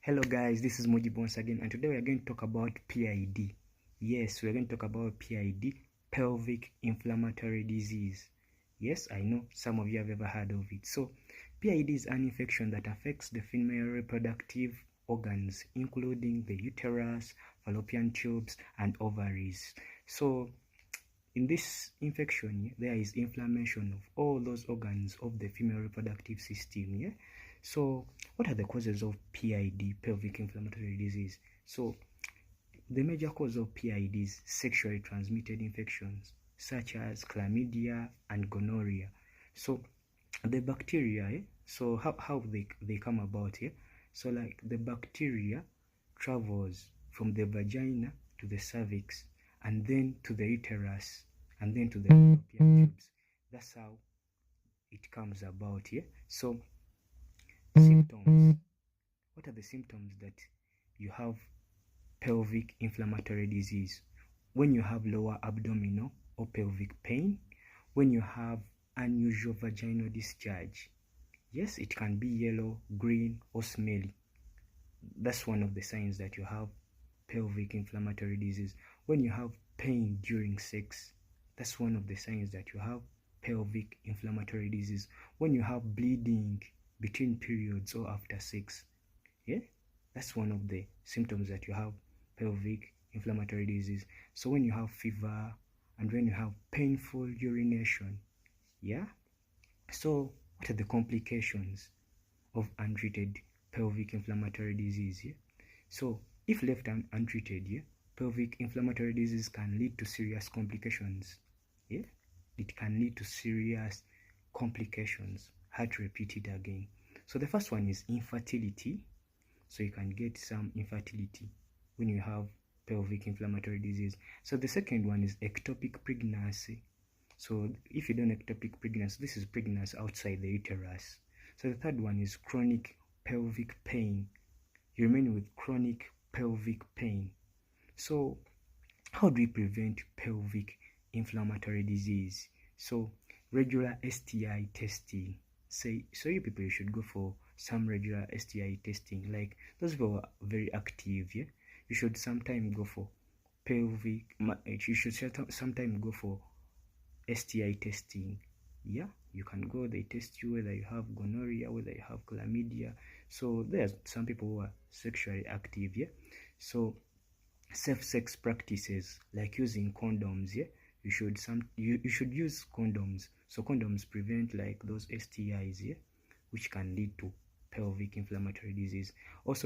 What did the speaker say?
Hello guys, this is Moji once again, and today we are going to talk about PID. Yes, we are going to talk about PID, pelvic inflammatory disease. Yes, I know some of you have ever heard of it. So, PID is an infection that affects the female reproductive organs, including the uterus, fallopian tubes, and ovaries. So, in this infection, there is inflammation of all those organs of the female reproductive system. So, what are the causes of PID, pelvic inflammatory disease? So, the major cause of PID is sexually transmitted infections such as chlamydia and gonorrhea. So, the bacteria, so how they come about, So, like the bacteria travels from the vagina to the cervix and then to the uterus and then to the fallopian tubes. That's how it comes about, So, symptoms. What are the symptoms that you have pelvic inflammatory disease? When you have lower abdominal or pelvic pain, when you have unusual vaginal discharge. Yes, it can be yellow, green, or smelly. That's one of the signs that you have pelvic inflammatory disease. When you have pain during sex, that's one of the signs that you have pelvic inflammatory disease. When you have bleeding between periods or after sex, that's one of the symptoms that you have pelvic inflammatory disease. So when you have fever and when you have painful urination, so what are the complications of untreated pelvic inflammatory disease? So if left untreated, pelvic inflammatory disease can lead to serious complications. It can lead to serious complications. I had to repeat it again. So the first one is infertility. So you can get some infertility when you have pelvic inflammatory disease. So the second one is ectopic pregnancy. So if you don't ectopic pregnancy, this is pregnancy outside the uterus. So the third one is chronic pelvic pain. You remain with chronic pelvic pain. So how do we prevent pelvic inflammatory disease? So regular STI testing. So you people, you should go for some regular STI testing. Like those people are very active, you should sometime go for pelvic. You should sometime go for STI testing. You can go, they test you whether you have gonorrhea, whether you have chlamydia. So there's some people who are sexually active, So safe sex practices like using condoms, you should use condoms. So condoms prevent like those STIs, which can lead to pelvic inflammatory disease. Also